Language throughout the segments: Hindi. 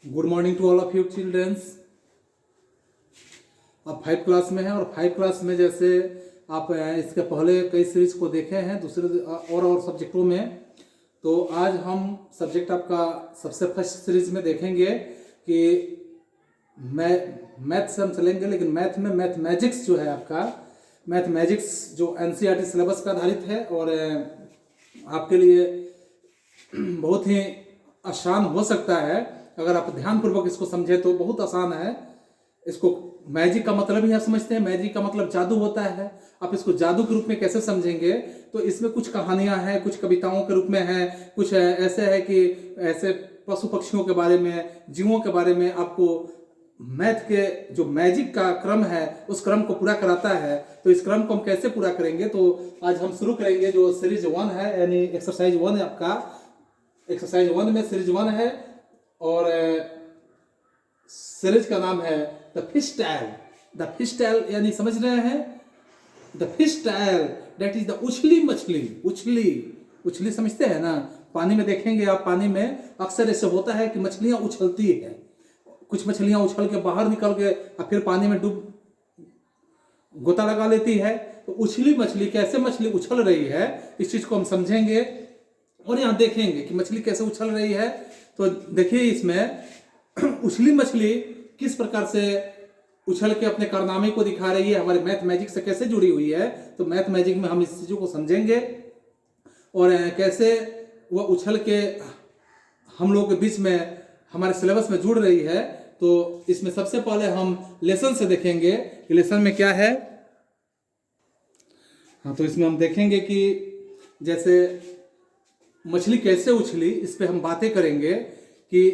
Good morning to all of you childrens. आप 5 क्लास में हैं और 5 क्लास में जैसे आप इसके पहले कई सीरीज को देखे हैं दूसरे और सब्जेक्टों में। तो आज हम सब्जेक्ट आपका सबसे फर्स्ट सीरीज में देखेंगे कि मैथ से हम चलेंगे, लेकिन मैथ में मैथमेटिक्स जो है आपका मैथमेटिक्स जो एनसीईआरटी सिलेबस पर आधारित है और आपके लिए बहुत ही आसान हो सकता है अगर आप ध्यानपूर्वक इसको समझे तो बहुत आसान है। इसको मैजिक का मतलब ही आप समझते हैं, मैजिक का मतलब जादू होता है। आप इसको जादू के रूप में कैसे समझेंगे तो इसमें कुछ कहानियां हैं, कुछ कविताओं के रूप में हैं, कुछ ऐसे है कि ऐसे पशु पक्षियों के बारे में, जीवों के बारे में आपको मैथ के जो मैजिक का क्रम है उस क्रम को पूरा कराता है। तो इस क्रम को हम कैसे पूरा करेंगे तो आज हम शुरू करेंगे जो सीरीज 1 है, यानी एक्सरसाइज 1 है आपका। एक्सरसाइज 1 में सीरीज 1 है और सीरीज का नाम है the fish tale. The fish tale यानी समझ रहे हैं, the fish tale that is the उछली मछली। उछली समझते हैं ना, पानी में देखेंगे आप, पानी में अक्सर ऐसे होता है कि मछलियां उछलती है। कुछ मछलियां उछल के बाहर निकल के और फिर पानी में डूब गोता लगा लेती है। तो उछली मछली, कैसे मछली उछल रही है इस चीज को हम समझेंगे और यहाँ देखेंगे कि मछली कैसे उछल रही है। तो देखिए इसमें उछली मछली किस प्रकार से उछल के अपने कारनामे को दिखा रही है, हमारे मैथ मैजिक से कैसे जुड़ी हुई है। तो मैथ मैजिक में हम इस चीजों को समझेंगे और कैसे वह उछल के हम लोगों के बीच में हमारे सिलेबस में जुड़ रही है। तो इसमें सबसे पहले हम लेसन से देखेंगे कि लेसन में क्या है। हाँ, तो इसमें हम देखेंगे कि जैसे मछली कैसे उछली, इस पे हम बातें करेंगे कि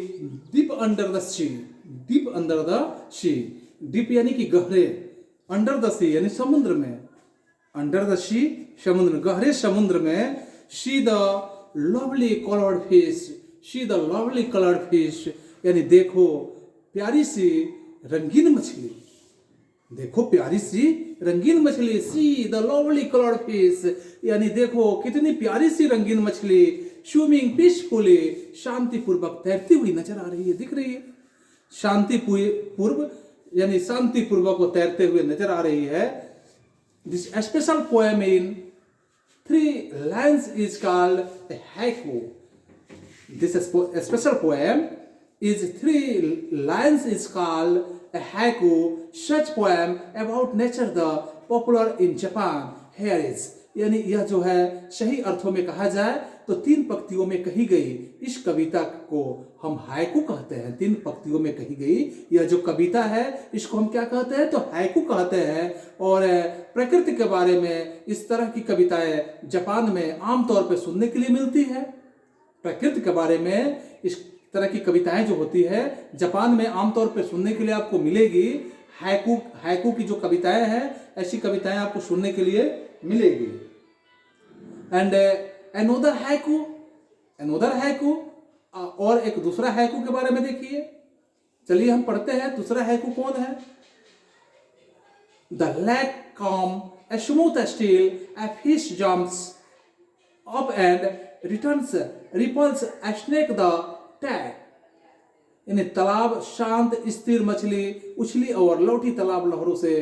deep under the sea, deep under the sea, deep यानी कि गहरे, अंडर द सी यानी समुद्र में, अंडर द सी समुद्र, गहरे समुद्र में, see the lovely coloured fish, see the lovely coloured fish यानी देखो प्यारी सी रंगीन मछली, देखो प्यारी सी रंगीन मछली, see the lovely coloured fish यानी देखो कितनी प्यारी सी रंगीन मछली, स्विमिंग पीसफुली शांतिपूर्वक तैरती हुई नजर आ रही है, दिख रही है। शांतिपूर्व यानी शांतिपूर्वक वो तैरते हुए नजर आ रही है। This special poem in 3 lines is called haiku. This special poem is 3 lines is called a haiku. Such poem about nature the popular in Japan. Here is यानी यह जो है सही अर्थों में कहा जाए तो 3 पंक्तियों में कही गई इस कविता को हम हाइकू कहते हैं। 3 पंक्तियों में कही गई यह जो कविता है इसको हम क्या कहते हैं तो हाइकू कहते हैं। और प्रकृति के बारे में इस तरह की कविताएं जापान में आमतौर पर सुनने के लिए मिलती है। प्रकृति के बारे में इस तरह की कविताएं जो होती है जापान में आमतौर पर सुनने के लिए आपको मिलेगी। हाइकू की जो कविताएं हैं ऐसी कविताएं आपको सुनने के लिए मिलेगी। एंड अनोदर हाइकू और एक दूसरा हाइकू के बारे में देखिए। चलिए हम पढ़ते हैं दूसरा हाइकू कौन है। The lake calm a smooth still a fish jumps up and returns ripples a snake the tag यानी तालाब शांत स्थिर, मछली उछली और लौटी, तालाब लहरों से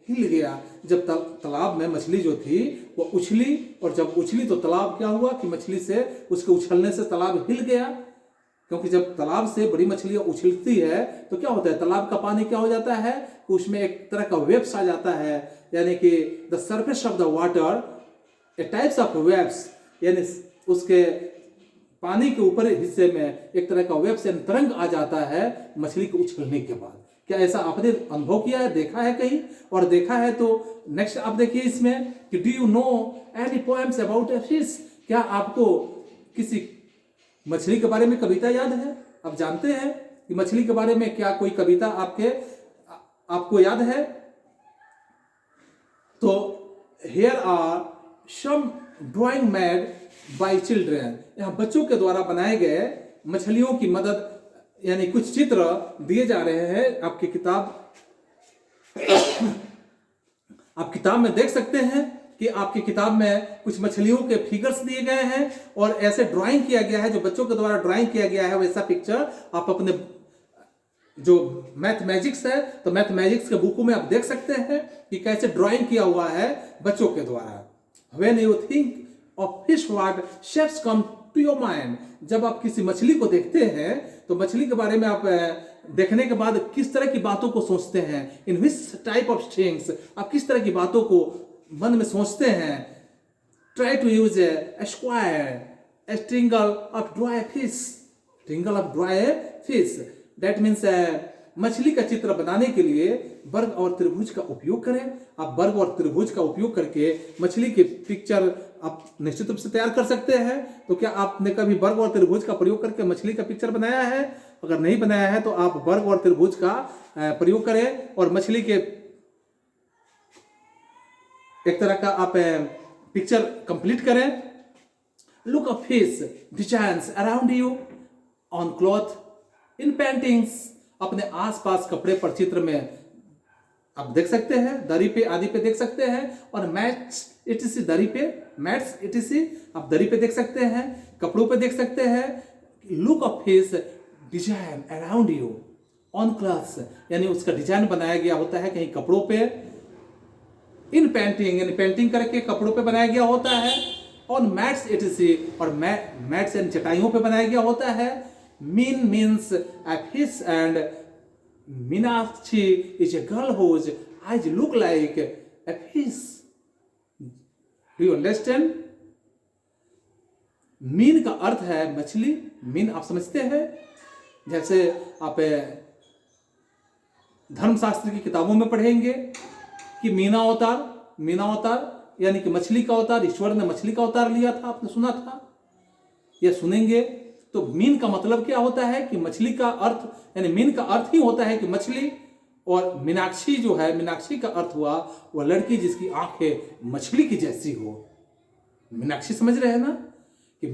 हिल गया। जब तालाब में मछली जो थी वो उछली और जब उछली तो तालाब क्या हुआ कि मछली से उसके उछलने से तालाब हिल गया। क्योंकि जब तालाब से बड़ी मछलियां उछलती है तो क्या होता है, तालाब का पानी क्या हो जाता है, उसमें एक तरह का वेव्स आ जाता है, यानी कि the surface of the water A types of waves, यानी उसके पानी के ऊपर हिस्से में एक तरह का वेव्स यानी तरंग आ जाता है मछली के उछलने के बाद। क्या ऐसा आपने अनुभव किया है, देखा है कहीं? और देखा है तो नेक्स्ट आप देखिए इसमें कि do you no any poems about a fish. क्या आपको किसी मछली के बारे में कविता याद है? आप जानते हैं कि मछली के बारे में क्या कोई कविता आपको याद है? तो here are some drawing made by children. यहाँ बच्चों के द्वारा बनाए गए मछलियों की मदद यानी कुछ चित्र दिए जा रहे हैं। आपकी किताब आप किताब में देख सकते हैं कि आपकी किताब में कुछ मछलियों के फिगर्स दिए गए हैं और ऐसे ड्राइंग किया गया है, जो बच्चों के द्वारा ड्राइंग किया गया है वैसा पिक्चर आप अपने जो मैथमेटिक्स है, तो मैथमेटिक्स के बुकों में आप देख सकते हैं कि कैसे ड्राइंग किया हुआ है बच्चों के द्वारा। When you think of fish, what shapes come to your mind? जब आप किसी मछली को देखते हैं तो मछली के बारे में आप देखने के बाद किस तरह की बातों को सोचते हैं? इन विच टाइप ऑफ थिंग्स, आप किस तरह की बातों को मन में सोचते हैं? Try to use a square, a triangle of dry fish, triangle of dry fish, that means मछली का चित्र बनाने के लिए वर्ग और त्रिभुज का उपयोग करें। आप वर्ग और त्रिभुज का उपयोग करके मछली की पिक्चर आप निश्चित रूप से तैयार कर सकते हैं। तो क्या आपने कभी वर्ग और त्रिभुज का प्रयोग करके मछली का पिक्चर बनाया है? अगर नहीं बनाया है तो आप वर्ग और त्रिभुज का प्रयोग करें और मछली के एक तरह का आप पिक्चर कंप्लीट करें। Look a fish designs around you on cloth, in paintings, अपने आसपास कपड़े पर चित्र में आप देख सकते हैं, दरी पे आदि पे देख सकते हैं। और मैट्स इटीसी, दरी पे मैट्स इटीसी आप दरी पे देख सकते हैं, कपड़ों पे देख सकते हैं। Look of fish design around you on clothes, यानी उसका डिजाइन बनाया गया होता है कहीं कपड़ों पे। इन पेंटिंग, यानी पेंटिंग करके कपड़ों पे बनाया गया होता है। ऑन मैट्स इटीसी, और मैट्स यानी चटाइयों पे बनाया गया होता है। Min means a fish and Meenakshi is a girl whose eyes look like a fish. Do you understand? Mean का अर्थ है मछली। मीन आप समझते हैं, जैसे आप धर्मशास्त्र की किताबों में पढ़ेंगे कि मीना अवतार यानी कि मछली का अवतार, ईश्वर ने मछली का अवतार लिया था, आपने सुना था या सुनेंगे। तो मीन का मतलब क्या होता है कि मछली का अर्थ, यानी मीन का अर्थ ही होता है कि मछली। और मीनाक्षी जो है, मीनाक्षी का अर्थ हुआ वह लड़की जिसकी आंखें मछली की जैसी हो। मीनाक्षी समझ रहे हैं ना कि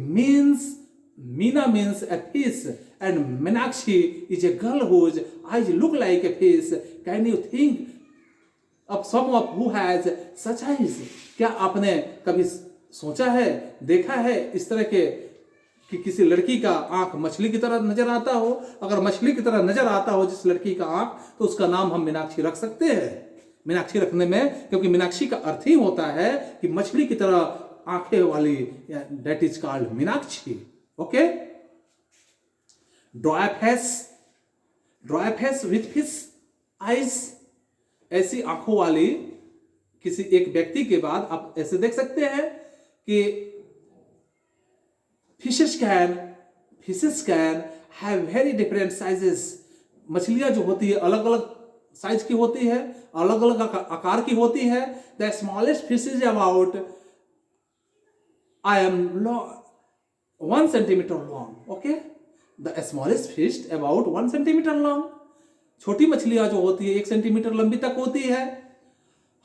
Meena means a fish and Meenakshi is a girl whose eyes look like a fish. Can you think of someone who has such eyes? क्या आपने कभी सोचा है, देखा है इस तरह के कि किसी लड़की का आंख मछली की तरह नजर आता हो? अगर मछली की तरह नजर आता हो जिस लड़की का आंख, तो उसका नाम हम मीनाक्षी रख सकते हैं। मीनाक्षी रखने में, क्योंकि मीनाक्षी का अर्थ ही होता है कि मछली की तरह आंखें वाली, that is called Meenakshi. Okay. Dry face with fish eyes, ऐसी आंखों वाली किसी एक व्यक्ति के बाद आप ऐसे देख सकते हैं कि Fishes can have very different sizes. मछलियां जो होती है अलग अलग साइज की होती है, अलग अलग आकार की होती है। The smallest fish is about 1 centimeter long. Okay? The smallest fish about 1 centimeter long. छोटी मछलियां जो होती है 1 सेंटीमीटर लंबी तक होती है।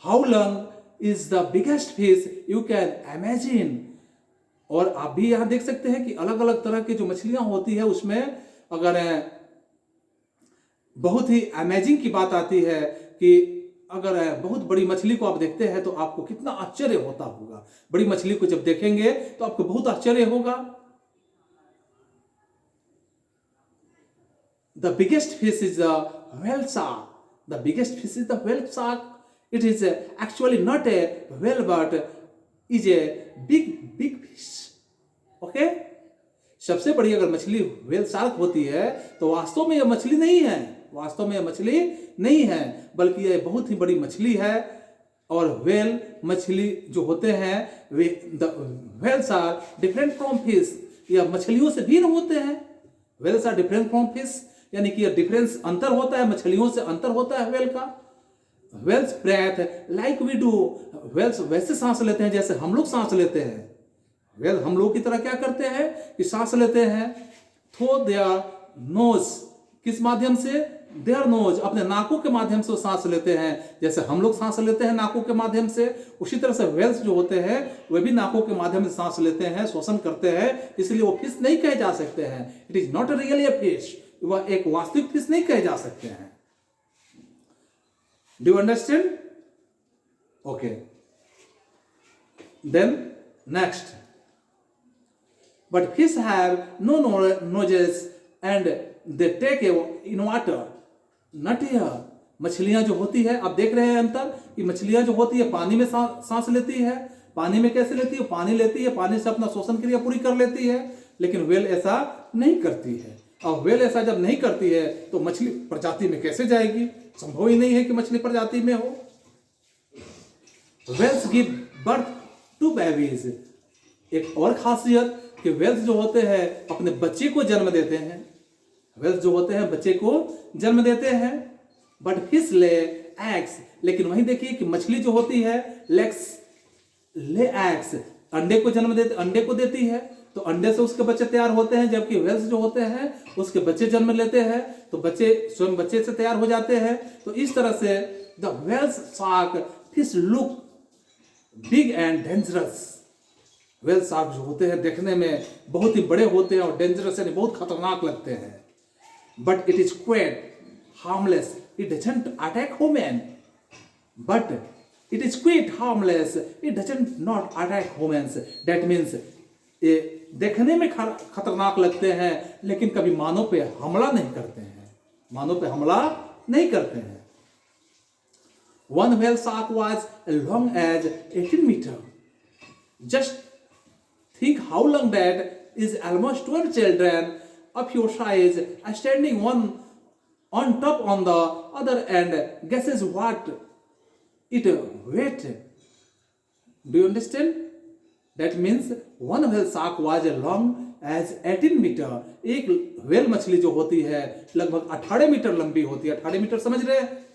How long is the biggest fish you can imagine? और आप भी यहां देख सकते हैं कि अलग अलग तरह की जो मछलियां होती है उसमें अगर बहुत ही अमेजिंग की बात आती है कि अगर बहुत बड़ी मछली को आप देखते हैं तो आपको कितना आश्चर्य होता होगा। बड़ी मछली को जब देखेंगे तो आपको बहुत आश्चर्य होगा। The biggest fish is the whale shark. The biggest fish is the whale shark. It is actually not a whale but is a big fish. Okay. सबसे बड़ी अगर मछली व्हेल शार्क होती है तो वास्तव में यह मछली नहीं है, वास्तव में यह मछली नहीं है, बल्कि यह बहुत ही बड़ी मछली है। और व्हेल मछली जो होते हैं वे whales are different from fish, यह मछलियों से भिन्न होते हैं। Whales are different from fish, यानी कि यह डिफरेंस अंतर होता है, मछलियों से अंतर होता है व्हेल का। Whales breathe like we do. Whales वैसे सांस लेते हैं जैसे हम लोग सांस लेते हैं। व्हेल हम लोग की तरह क्या करते हैं कि सांस लेते हैं थ्रू देयर नोज। किस माध्यम से? देयर नोज, अपने नाकों के माध्यम से वो सांस लेते हैं। जैसे हम लोग सांस लेते हैं नाकों के माध्यम से, उसी तरह से व्हेल्स जो होते हैं वे भी नाकों के माध्यम से सांस लेते हैं, श्वसन करते हैं, इसलिए वो फिश नहीं कहे जा सकते हैं। It is not really a fish, वह एक वास्तविक फिश नहीं कहे जा सकते हैं। Do you understand? Okay. Then next. But fish have no noses and they take in water. Not here. मछलियां जो होती है, आप देख रहे हैं अंतर कि मछलियां जो होती है पानी में सांस लेती है। पानी में कैसे लेती है? पानी लेती है, पानी से अपना श्वसन क्रिया पूरी कर लेती है। लेकिन व्हेल ऐसा नहीं करती है। और व्हेल ऐसा जब नहीं करती है तो मछली प्रजाति में कैसे जाएगी? संभव ही नहीं है कि मछली प्रजाति में हो। Whales give birth to babies. एक और खासियत कि व्हेल्स जो होते हैं अपने बच्चे को जन्म देते हैं। व्हेल्स जो होते हैं बच्चे को जन्म देते हैं। But fish lay eggs. लेकिन वहीं देखिए कि मछली जो होती है ले एग्स, अंडे को जन्म देते, अंडे को देती है। तो अंडे से उसके बच्चे तैयार होते हैं। जबकि व्हेल्स जो होते हैं उसके बच्चे जन्म लेते हैं, तो बच्चे स्वयं बच्चे से तैयार हो जाते हैं। तो इस तरह से the whales shark fish look big and dangerous. Whale shark जो होते हैं देखने में बहुत ही बड़े होते हैं और डेंजरस यानी बहुत खतरनाक लगते हैं। But it is quite harmless, it doesn't attack human. But it is quite harmless, it doesn't not attack humans. That means ये देखने में खतरनाक लगते हैं लेकिन कभी मानव पे हमला नहीं करते हैं। मानव पे हमला नहीं करते हैं। One whale shark was as long as 18 meters. Just think how long that is. Almost 12 children of your size are standing one on top on the other and guesses what it weight. Do you understand? That means one whale shark was as long as 18 meter. एक whale मछली जो होती है लगभग 18 मीटर लंबी होती है। 18 मीटर समझ रहे हैं?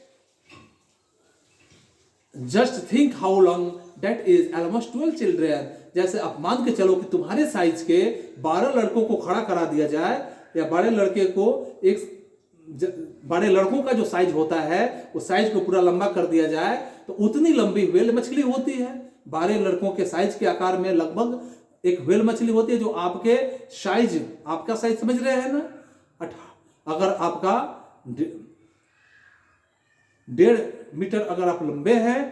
Just think how long that is almost 12 children. जैसे आप मान के चलो कि तुम्हारे साइज के 12 लड़कों को खड़ा करा दिया जाए, या बड़े लड़के को बड़े लड़कों का जो साइज होता है वो साइज को पूरा लंबा कर दिया जाए तो उतनी लंबी व्हेल मछली होती है। 12 लड़कों के साइज के आकार में लगभग एक व्हेल मछली होती है जो आपके साइज, आपका साइज समझ रहे हैं ना। अगर आपका 1.5 मीटर अगर आप लंबे हैं,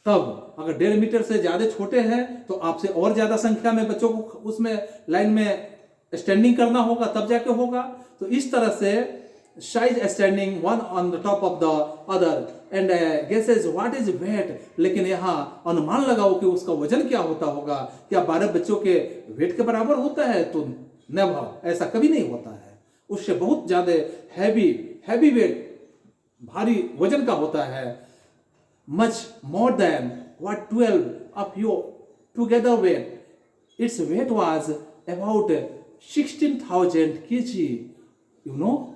तब अगर 1.5 मीटर से ज्यादा छोटे हैं तो आपसे और ज्यादा संख्या में बच्चों को उसमें लाइन में स्टैंडिंग करना होगा, तब जाके होगा। तो इस तरह से size standing one on the top of the other and guesses what is weight. लेकिन यहाँ अनुमान लगाओ कि उसका वजन क्या होता होगा। क्या 12 बच्चों के वेट के बराबर होता है? तो नेवर, ऐसा कभी नहीं होता है। उससे बहुत ज्यादा हैवी वेट, भारी वजन का होता है। Much more than what 12 of your together weight. Its weight was about 16,000 kg। You know,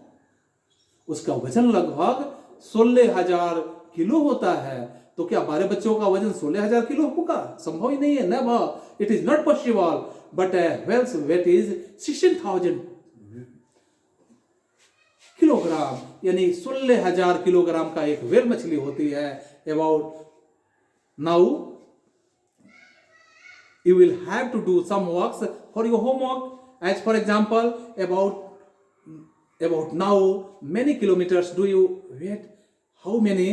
उसका वजन लगभग 16,000 किलो होता है। तो क्या 12 बच्चों का वजन 16,000 किलो होगा? संभव ही नहीं है। Never, it is not possible. But whale's weight is 16,000 kilogram, यानी 16,000 किलोग्राम का एक व्हेल मछली होती है। About now you will have to do some works for your homework. As for example, about now many kilometers do you weight? How many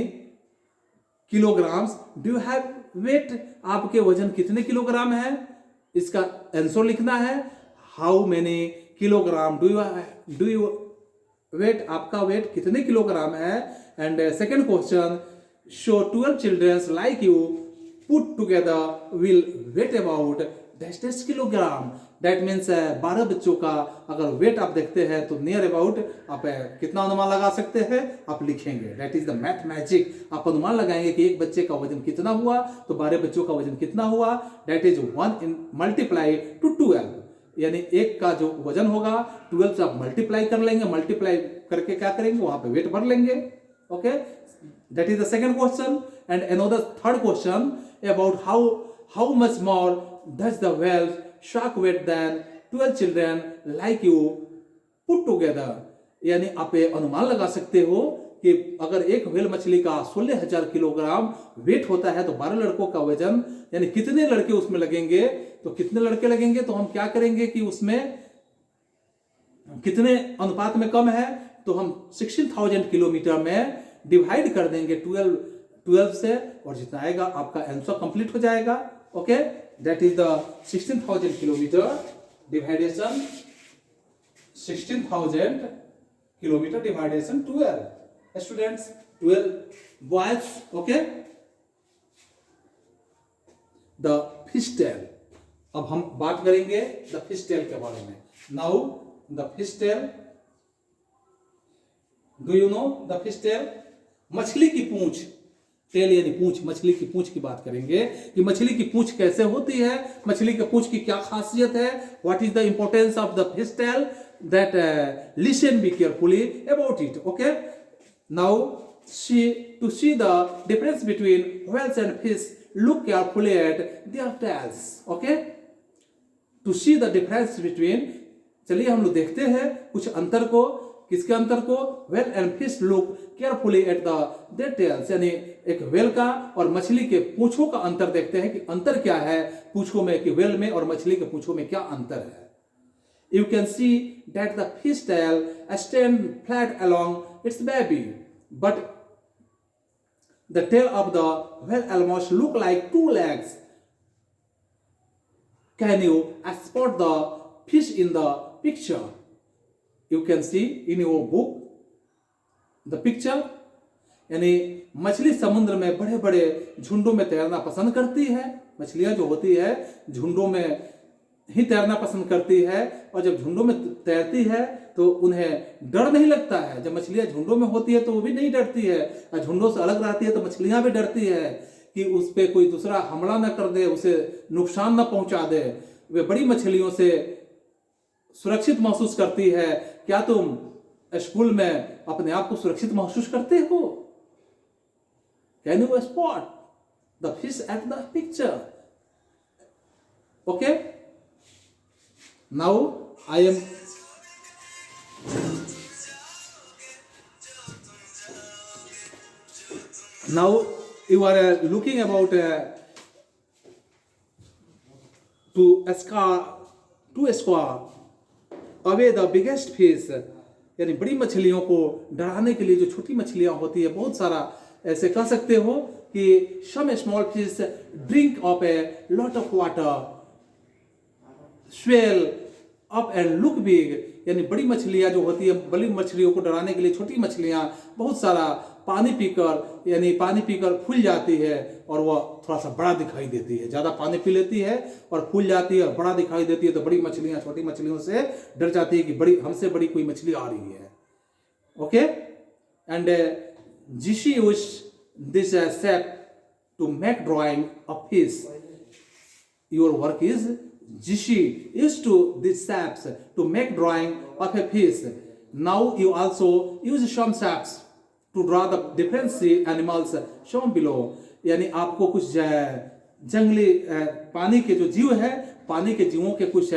kilograms do you have weight? आपके वजन कितने किलोग्राम है इसका आंसर लिखना है। How many kilogram do you weight? आपका वेट कितने किलोग्राम है। And second question, show 12 children like you put together will weight about dash kilogram. That means 12 बच्चों का अगर वेट आप देखते हैं तो नियर अबाउट आप कितना अनुमान लगा सकते हैं, आप लिखेंगे। That is the math magic. आप अनुमान लगाएंगे कि एक बच्चे का वजन कितना हुआ तो 12 बच्चों का वजन कितना हुआ। दैट इज 1 मल्टीप्लाई टू 12, यानी एक का जो वजन होगा 12 से आप मल्टीप्लाई कर लेंगे, मल्टीप्लाई करके क्या करेंगे, वहां पे वेट भर लेंगे। Okay, that is the second question. And another third question about how much more does the whale shark weight than 12 children like you put together। यानी आप अनुमान लगा सकते हो कि अगर एक व्हेल मछली का 16,000 किलोग्राम वेट होता है तो 12 लड़कों का वजन, यानी कितने लड़के उसमें लगेंगे। तो कितने लड़के लगेंगे तो हम क्या करेंगे कि उसमें कितने अनुपात में कम है तो हम 16,000 किलोमीटर में डिवाइड कर देंगे 12 से, और जितना आएगा आपका आंसर कंप्लीट हो जाएगा। Okay, that is the 16,000 kilometer dividation 16,000 kilometer dividation 12। Students 12 boys okay the fish tail अब हम बात करेंगे द फिश टेल के बारे में now the fish tail do you know the fish tail मछली की पूंछ टेल यानी पूंछ मछली की पूंछ की बात करेंगे कि मछली की पूंछ कैसे होती है मछली की पूंछ की क्या खासियत है what is the importance of the fish tail that listen be carefully about it okay now to see the difference between whales and fish look carefully at their tails okay to see the difference between चलिए हम लोग देखते हैं कुछ अंतर को किसके अंतर को whale and fish look carefully at their tails यानी एक whale का और मछली के पूंछों का अंतर देखते हैं कि अंतर क्या है पूंछों में कि whale में और मछली के पूंछों में क्या अंतर है you can see that the fish tail stands flat along its baby but the tail of the whale almost look like two legs. Can you spot the fish in the picture? You can see in your book the picture. यानी मछली समुद्र में बड़े बड़े झुंडों में तैरना पसंद करती है मछलियां जो होती है झुंडों में ही तैरना पसंद करती है और जब झुंडों में तैरती है तो उन्हें डर नहीं लगता है जब मछलियां झुंडों में होती है तो वो भी नहीं डरती है और झुंडों से अलग रहती है तो मछलियां भी डरती है कि उस पर कोई दूसरा हमला न कर दे उसे नुकसान न पहुंचा दे वे बड़ी मछलियों से सुरक्षित महसूस करती है क्या तुम स्कूल में अपने आप को सुरक्षित महसूस करते हो can you spot the fish at the picture okay now I M now you are looking about to score away the biggest fish यानी बड़ी मछलियों को डराने के लिए जो छोटी मछलियां होती है बहुत सारा ऐसे कह सकते हो कि some small fish drink of a lot of water swell up and look big यानी बड़ी मछलियां जो होती है बड़ी मछलियों को डराने के लिए छोटी मछलियां बहुत सारा पानी पीकर फूल जाती है और वह थोड़ा सा बड़ा दिखाई देती है ज्यादा पानी पी लेती है और फूल जाती है और बड़ा दिखाई देती है तो बड़ी मछलियां छोटी मछलियों से डर जाती है कि बड़ी हमसे बड़ी कोई मछली आ रही है okay and Jishi use this shape to make drawing of fish your work is Jishi used to these shapes to make drawing of a fish. Now you also use some shapes to draw the different sea animals shown below. यानी आपको कुछ जंगली पानी के जो जीव है पानी के जीवों के कुछ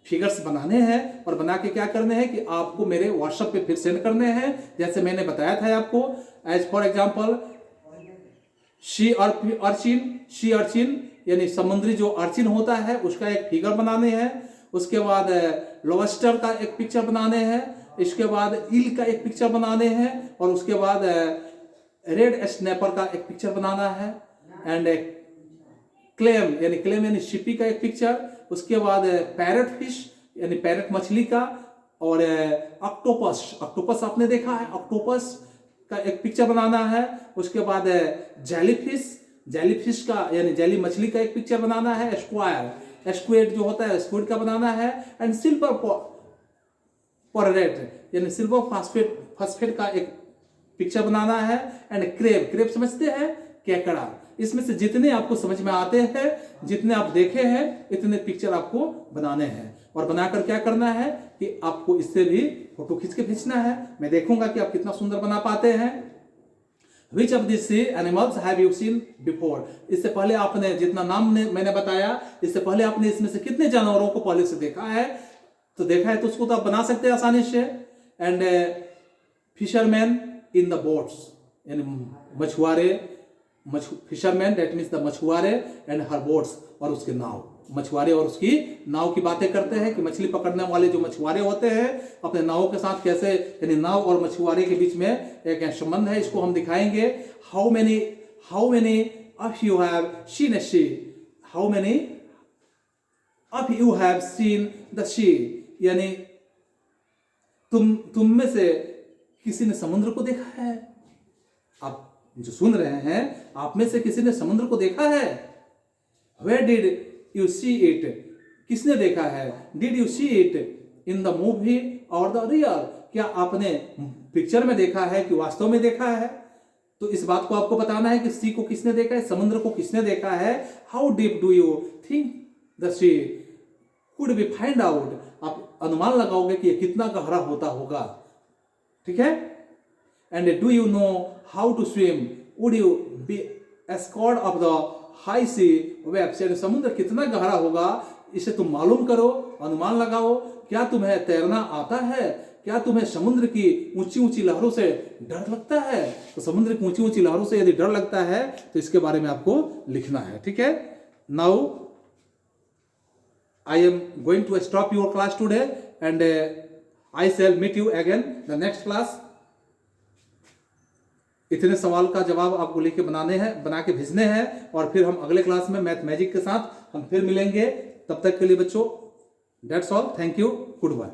फिगर्स बनाने हैं और बना के क्या करने हैं कि आपको मेरे व्हाट्सएप पे फिर सेंड करने हैं जैसे मैंने बताया था आपको as for example sea urchin यानी समुद्री जो अर्चिन होता है उसका एक फिगर बनाने हैं उसके बाद लॉबस्टर का एक पिक्चर बनाने हैं इसके बाद ईल का एक पिक्चर बनाने हैं और उसके बाद रेड स्नैपर का एक पिक्चर बनाना है एंड क्लेम यानी शिपी का एक पिक्चर उसके बाद पैरट फिश यानी पैरट मछली का और ऑक्टोपस आपने देखा है ऑक्टोपस का एक पिक्चर बनाना है उसके बाद जेलीफिश का यानी जेली मछली का एक पिक्चर बनाना है स्क्वेड जो होता है स्क्वेड का बनाना है एंड सिल्वर पोरेट यानी सिल्वर फास्फेट का एक पिक्चर बनाना है एंड क्रेब समझते हैं केकड़ा इसमें से जितने आपको समझ में आते हैं जितने आप देखे हैं इतने पिक्चर आपको बनाने हैं और बनाकर क्या करना है कि आपको इससे भी फोटो खींच के भेजना है मैं देखूंगा कि आप कितना सुंदर बना पाते हैं Which of these sea animals have you seen before? इससे पहले आपने जितना नाम मैंने बताया इससे पहले आपने इसमें से कितने जानवरों को पहले से देखा है तो उसको तो आप बना सकते हैं आसानी से and fisherman in the boats यानी मछुआरे फिशरमैन दैट मीन्स द मछुआरे एंड हर बोट्स और उसके नाव मछुआरे और उसकी नाव की बातें करते हैं कि मछली पकड़ने वाले जो मछुआरे होते हैं अपने नावों के साथ कैसे यानी नाव और मछुआरे के बीच में एक संबंध है इसको हम दिखाएंगे how many of you have seen a sea how many of you have seen the sea यानी तुम में से किसी ने समुद्र को देखा है? आप जो सुन रहे हैं, आप में से किसी ने समुद्र को देखा है? Where did you see it? किसने देखा है? Did you see it in the movie or the real? क्या आपने पिक्चर में देखा है कि वास्तव में देखा है? तो इस बात को आपको बताना है कि सी को किसने देखा है, समुद्र को किसने देखा है। How deep do you think the sea could be find out? आप अनुमान लगाओगे कि यह कितना गहरा होता होगा, ठीक है। And do you know how to swim? Would you be escort of the high sea waves? समुद्र कितना गहरा होगा इसे तुम मालूम करो, अनुमान लगाओ। क्या तुम्हें तैरना आता है? क्या तुम्हें समुद्र की ऊंची ऊंची लहरों से डर लगता है? तो समुद्र की ऊंची ऊंची लहरों से यदि डर लगता है तो इसके बारे में आपको लिखना है, ठीक है। Now I am going to stop your class today and I shall meet you again the next class. इतने सवाल का जवाब आपको लिख के बना के भेजने हैं, और फिर हम अगले क्लास में मैथ मैजिक के साथ हम फिर मिलेंगे। तब तक के लिए बच्चों, that's all, thank you, good bye.